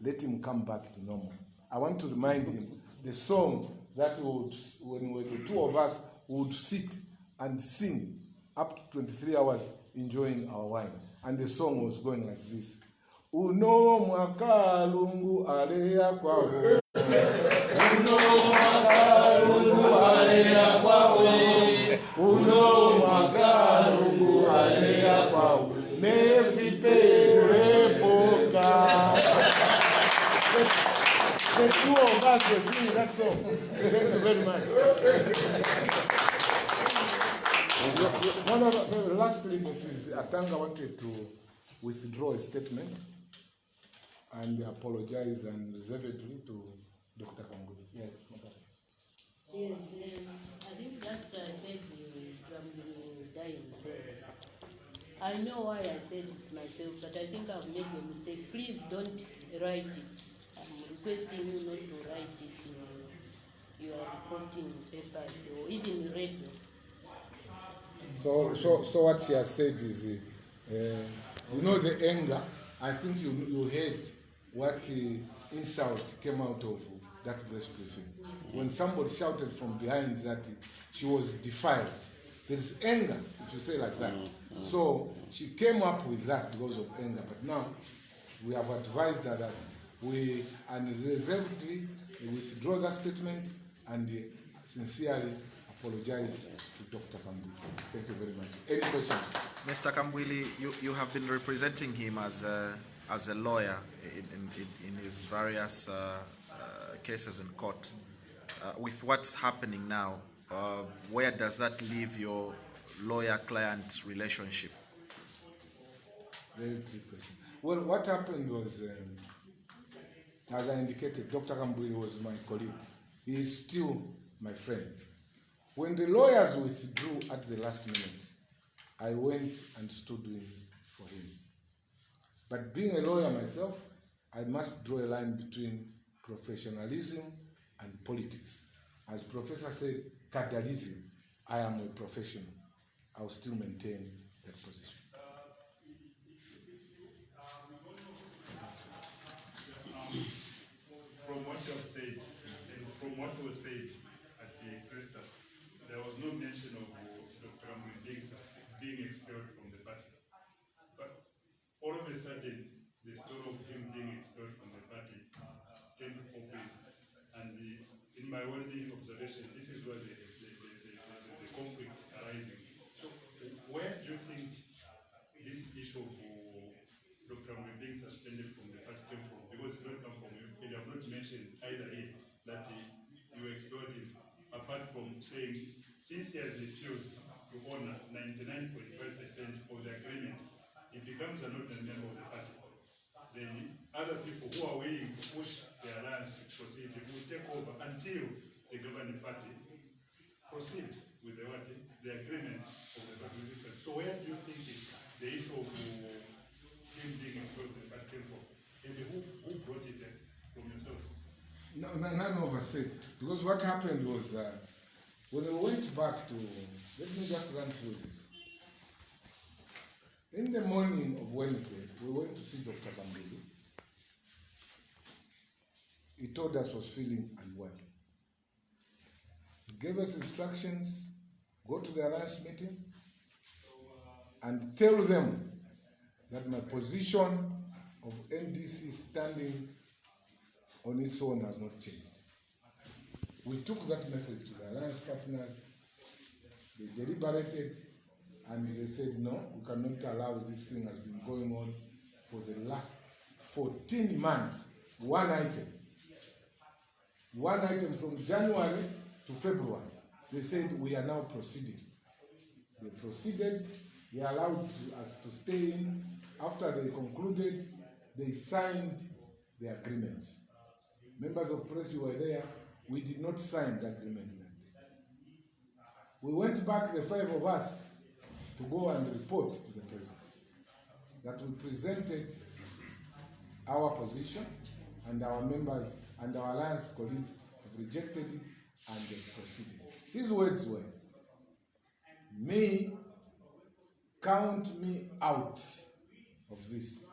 Let him come back to normal. I want to remind him the song that would, when the two of us would sit and sing up to 23 hours enjoying our wine. And the song was going like this. Uno mwakalungu alea kwao. Uno mwakalungu alea kwao. Uno mwakalungu alea kwao. Nefipe repoka. The two of us were singing that song. Thank you very much. Lastly, Mrs. Atanga wanted to withdraw a statement and apologize and reservedly to Dr. Kambwili. Yes, Madam.
Yes, I think just I said you will die in service. I know why I said it myself, but I think I've made a mistake. Please don't write it. I'm requesting you not to write it in your reporting papers or even radio.
So what she has said is, you know the anger. I think you heard what insult came out of that press briefing. When somebody shouted from behind that she was defiled. There is anger, if you say like that. So she came up with that because of anger. But now we have advised her that we unreservedly withdraw that statement and sincerely apologize to Dr. Kambwili. Thank you very much. Any questions?
Mr. Kambwili, you have been representing him as a lawyer in his various cases in court. With what's happening now, where does that leave your lawyer-client relationship?
Very good question. Well, what happened was, as I indicated, Dr. Kambwili was my colleague. He is still my friend. When the lawyers withdrew at the last minute, I went and stood in for him. But being a lawyer myself, I must draw a line between professionalism and politics. As Professor said, cadalism, I am a professional. I'll still maintain that position.
From what you have said, and from what was said at the press staff, there was no mention of Dr. Kambwili being expelled from the party. But all of a sudden, the story of him being expelled from the party came to open. And in my only observation, this is where the conflict arising. So where do you think this issue of Dr. Kambwili being suspended from the party came from? Because it don't come from you. You have not mentioned either here that you expelled him, apart from saying, since he has refused to honor 99.5% of the agreement, he becomes an ordinary member of the party. Then other people who are willing to push the alliance to proceed will take over until the governing party proceed with the agreement of the party. So where do you think the issue of him being expelled from the party came from? And who brought it there from yourself?
No, none of us said. Because what happened was when we went back to, let me just run through this. In the morning of Wednesday, we went to see Dr. Kambwili. He told us he was feeling unwell. He gave us instructions, go to the alliance meeting and tell them that my position of NDC standing on its own has not changed. We took that message to the alliance partners. They deliberated and they said, no, we cannot allow this thing has been going on for the last 14 months. One item from January to February. They said, we are now proceeding. They proceeded, they allowed us to stay in. After they concluded, they signed the agreement. Members of press, you were there. We did not sign the agreement that day. We went back, the 5 of us, to go and report to the president that we presented our position, and our members and our alliance colleagues have rejected it and they proceeded. His words were, count me out of this.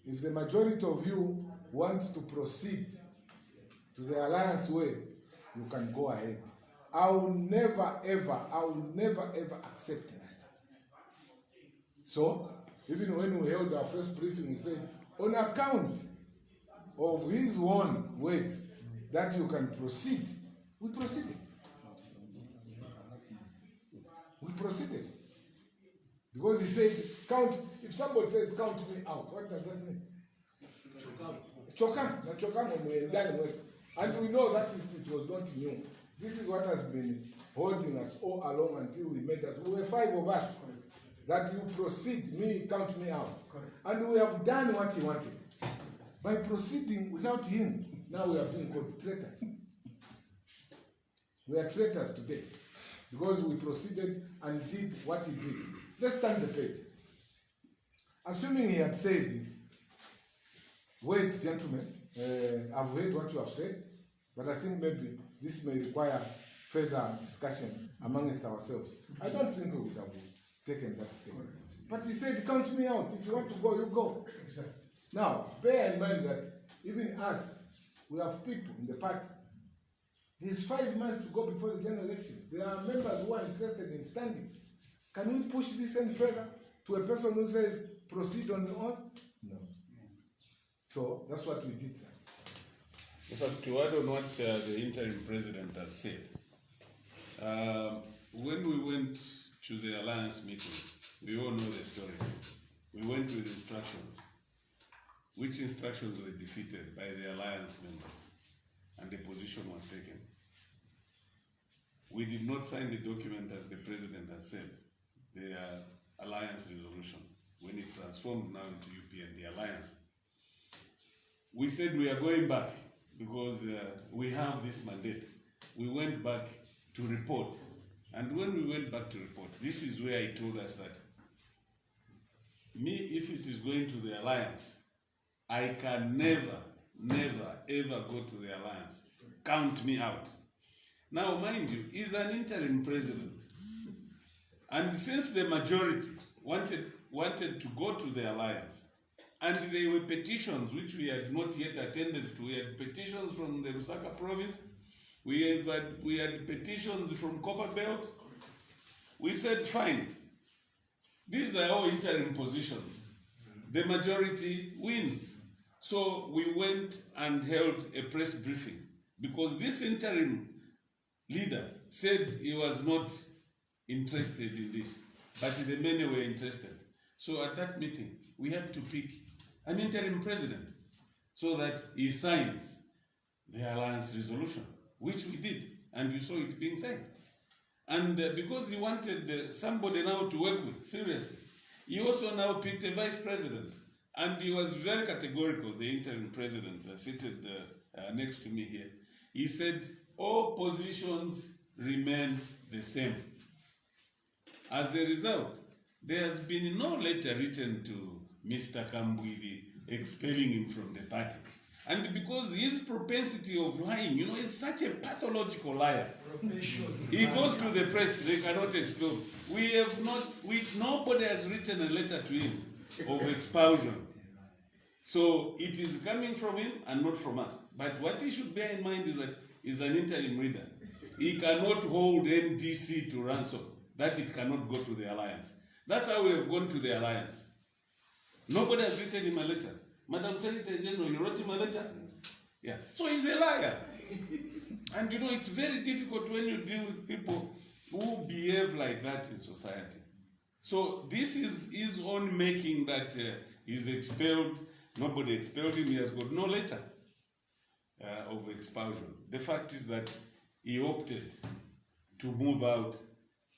If the majority of you want to proceed to the alliance way, you can go ahead. I will never ever accept that. So, even when we held our press briefing, we said, on account of his own words that you can proceed, we proceeded. We proceeded. Because he said, if somebody says, count me out, what does that mean? Chokam. And we know that it was not new. This is what has been holding us all along until we met us. We were 5 of us. That you proceed, count me out. And we have done what he wanted. By proceeding without him, now we are being called traitors. We are traitors today. Because we proceeded and did what he did. Let's turn the page. Assuming he had said, wait, gentlemen, I've heard what you have said, but I think maybe this may require further discussion amongst ourselves. I don't think we would have taken that step. But he said, count me out. If you want to go, you go. Now, bear in mind that even us, we have people in the party. There's 5 months to go before the general elections. There are members who are interested in standing. Can we push this any further to a person who says, proceed on your own? No. So, that's what we did, sir.
In fact, to add on what the interim president has said, when we went to the alliance meeting, we all know the story. We went with instructions, which instructions were defeated by the alliance members, and the position was taken. We did not sign the document as the president has said, the alliance resolution, when it transformed now into UPND Alliance. We said we are going back because we have this mandate. We went back to report. And when we went back to report, this is where he told us that if it is going to the alliance, I can never, ever go to the alliance. Count me out. Now, mind you, he's an interim president. And since the majority wanted to go to the alliance, and there were petitions which we had not yet attended to. We had petitions from the Lusaka province. We had petitions from Copperbelt. We said, fine, these are all interim positions. The majority wins. So we went and held a press briefing because this interim leader said he was not interested in this, but the many were interested. So at that meeting, we had to pick an interim president so that he signs the alliance resolution, which we did, and you saw it being signed. And because he wanted somebody now to work with, seriously, he also now picked a vice president. And he was very categorical, the interim president seated next to me here. He said, all positions remain the same. As a result, there has been no letter written to Mr. Kambwili expelling him from the party. And because his propensity of lying, is such a pathological liar. He goes to the press, they cannot expel. Nobody has written a letter to him of expulsion. So it is coming from him and not from us. But what he should bear in mind is that he's an interim leader. He cannot hold NDC to ransom, that it cannot go to the alliance. That's how we have gone to the alliance. Nobody has written him a letter. Madam Secretary General, you wrote him a letter? Yeah. So he's a liar. And it's very difficult when you deal with people who behave like that in society. So this is his own making that he's expelled. Nobody expelled him. He has got no letter of expulsion. The fact is that he opted to move out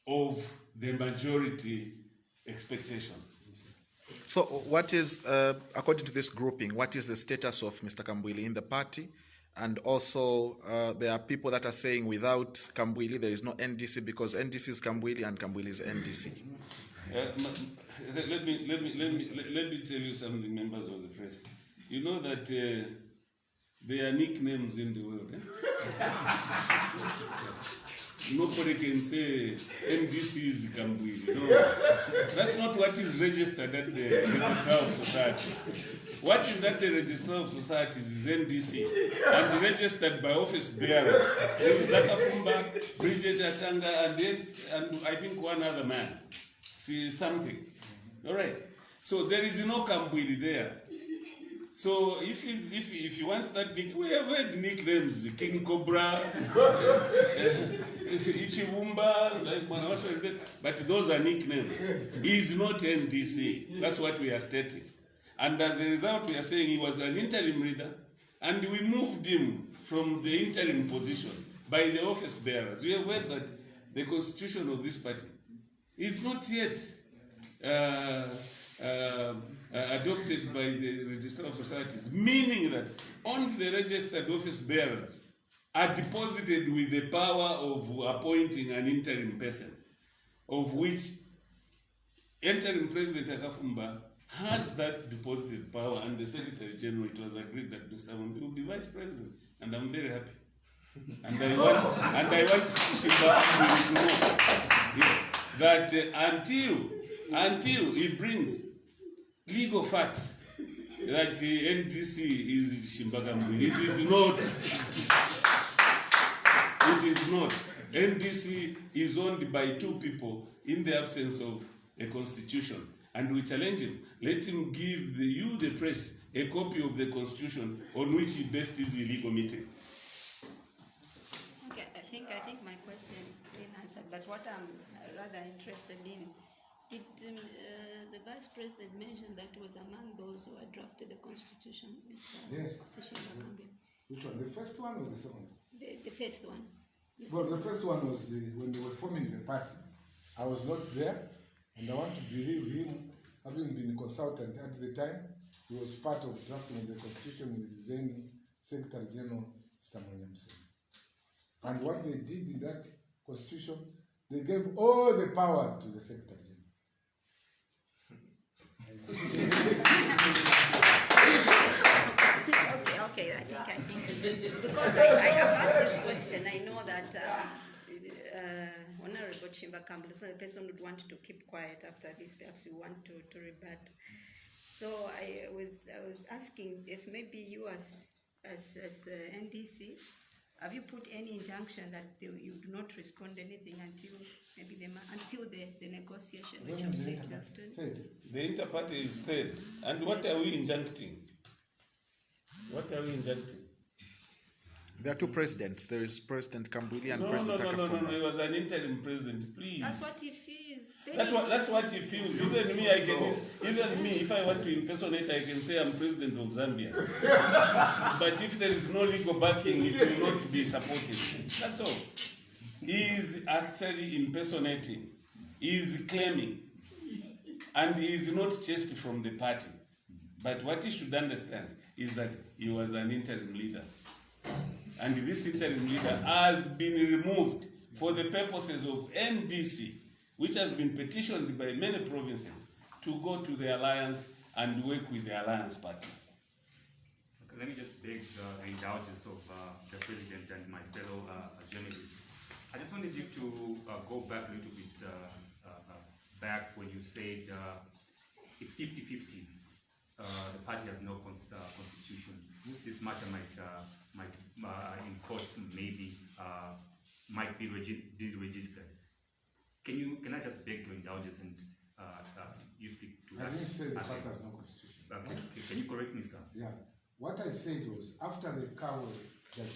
of the majority expectation.
So what is, according to this grouping, what is the status of Mr. Kambwili in the party? And also, there are people that are saying without Kambwili, there is no NDC because NDC is Kambwili and Kambwili is NDC.
Let me tell you something, members of the press. You know that there are nicknames in the world. Nobody can say NDC is Kambwili. No, that's not what is registered at the Register of Societies. What is at the Register of Societies is NDC and registered by office bearers. There is Akafumba, Bridget Atanga, and I think one other man. See something. All right. So there is no Kambwili there. So if you want that, we have heard nicknames, King Cobra, Ichiwumba, like, but those are nicknames. He is not NDC. That's what we are stating. And as a result, we are saying he was an interim leader, and we moved him from the interim position by the office bearers. We have heard that the constitution of this party is not yet adopted by the Register of Societies, meaning that only the registered office bearers are deposited with the power of appointing an interim person, of which interim President Akafumba has that deposited power, and the Secretary General, it was agreed that Mr. Mambi will be Vice President, and I'm very happy. And I want Chishimba Kambwili to know, yes, that until he brings legal facts that the NDC is Chishimba Kambwili, it is not. It is not. NDC is owned by two people in the absence of a constitution, and we challenge him. Let him give you, the press, a copy of the constitution on which he based his illegal meeting.
Okay, I think my question been answered, but what I'm rather interested in, did the Vice President mention that was among those who had drafted the constitution, Mr.
Yes.
Chishimba Kambwili?
Which one? The first one or the second?
The first one.
Well, the first one was when they were forming the party. I was not there, and I want to believe him, having been a consultant at the time. He was part of drafting of the constitution with then Secretary General Mr. And what they did in that constitution, they gave all the powers to the Secretary
Okay, I think because I have asked this question, I know that Honorable Chishimba Kambwili, so the person would want to keep quiet after this, perhaps you want to rebut. So I was asking if maybe you as NDC, have you put any injunction that you do not respond anything until maybe the negotiation, which you said you have to?
The inter-party is third. And what are we injuncting? What are we injuncting?
There are two presidents. There is President Kambwili and President Akafumba.
No. He was an interim president. Please.
That's what he feels.
That's what he feels. Even me, if I want to impersonate, I can say I'm president of Zambia. But if there is no legal backing, it will not be supported. That's all. He is actually impersonating. He is claiming. And he is not chased from the party. But what he should understand is that he was an interim leader. And this interim leader has been removed for the purposes of NDC, which has been petitioned by many provinces to go to the alliance and work with the alliance partners.
Okay, let me just beg the indulgence of the President and my fellow journalists. I just wanted you to go back a little bit back when you said it's 50-50. The party has no constitution. This matter might in court maybe might be deregistered. Can I just beg your indulgence and you speak to that?
I didn't say the party has no constitution.
Okay. Can you correct me, sir?
Yeah. What I said was after the Kawe judgment,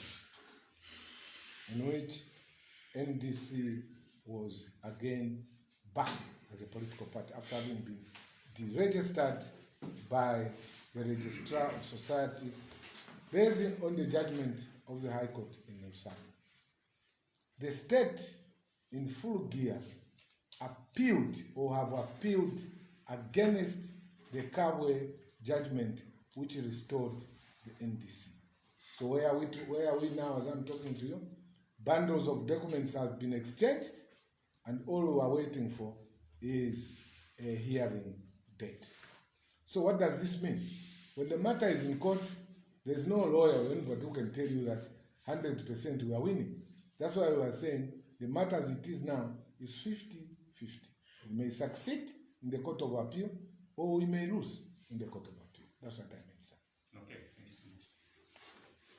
in which NDC was again back as a political party after having been deregistered by the Registrar of Society based on the judgment of the High Court in Lusaka. The state in full gear appealed or have appealed against the Kabwe judgment which restored the NDC. So where are we now as I'm talking to you? Bundles of documents have been exchanged, and all we are waiting for is a hearing date. So what does this mean? When the matter is in court, there's no lawyer or anybody who can tell you that 100% we are winning. That's why we are saying the matter as it is now is 50-50. We may succeed in the Court of Appeal, or we may lose in the Court of Appeal. That's what I mean, sir.
Okay, thank you so much.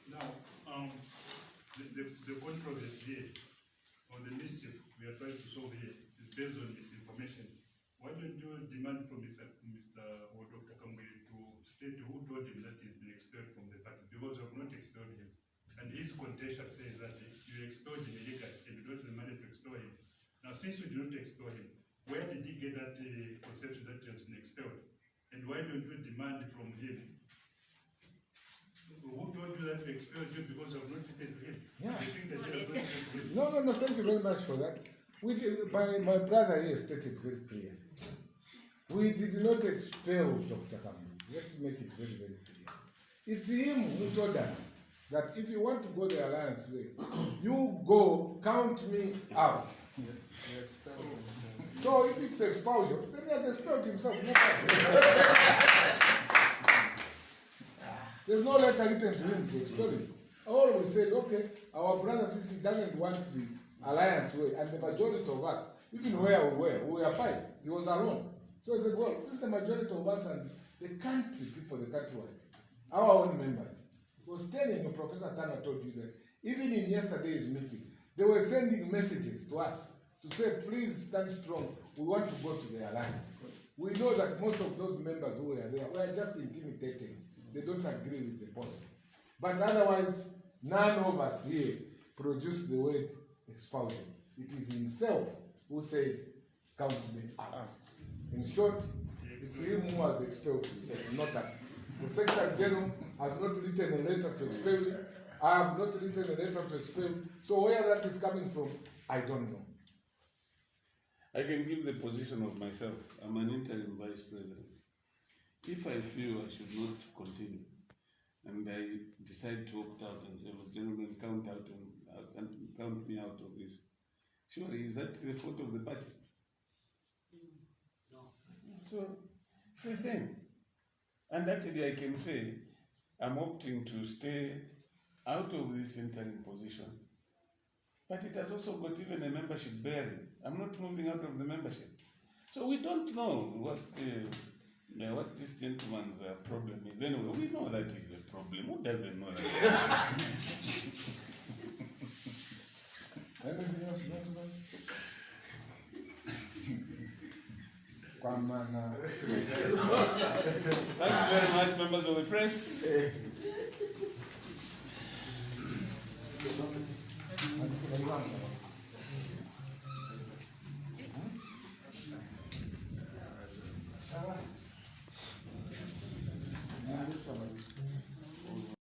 Now, the controversy here on the mischief we are trying to solve here is based on misinformation. Why don't you demand from Mr. or Dr. Kambwili to state who told him that he's been expelled from the party? Because you have not expelled him. And his contentious says that you expelled him illegally and you don't have the money to expel him. Now, since you did not expel him, where did he get that conception that he has been expelled? And why don't you demand from him? Who told you that we expelled you because you have not written to him?
Yeah.
You think that he has not written to him?
No, thank you very much for that. My brother here stated very clear. We did not expel Dr. Kambwili. Let's make it very, very clear. It's him who told us that if you want to go the Alliance way, you go, count me out. So if it's expulsion, then he has expelled himself. There's no letter written to him to expel him. All we said, okay, our brother, since he doesn't want the Alliance way, and the majority of us, even where we were 5, he was alone. So he said, well, since the majority of us and the country people, the countrywide, our own members, was telling you, Professor Tana told you that even in yesterday's meeting, they were sending messages to us to say, please stand strong. We want to go to the Alliance. We know that most of those members who were there were just intimidated. They don't agree with the boss. But otherwise, none of us here produced the word expulsion. It is himself who said, count me out. In short, it's him who has expelled himself, not us. The Secretary General has not written a letter to expel him. I have not written a letter to expel him. So where that is coming from, I don't know.
I can give the position of myself. I'm an interim vice president. If I feel I should not continue, and I decide to opt out and say, well, gentlemen, count me out of this, surely is that the fault of the party? No. So it's the same. And actually I can say I'm opting to stay out of this interim position. But it has also got even a membership bearing. I'm not moving out of the membership. So we don't know what this gentleman's problem is. Anyway, we know that is a problem. Who doesn't know that?
Anything else you want to know?
Thanks very much, members of the press.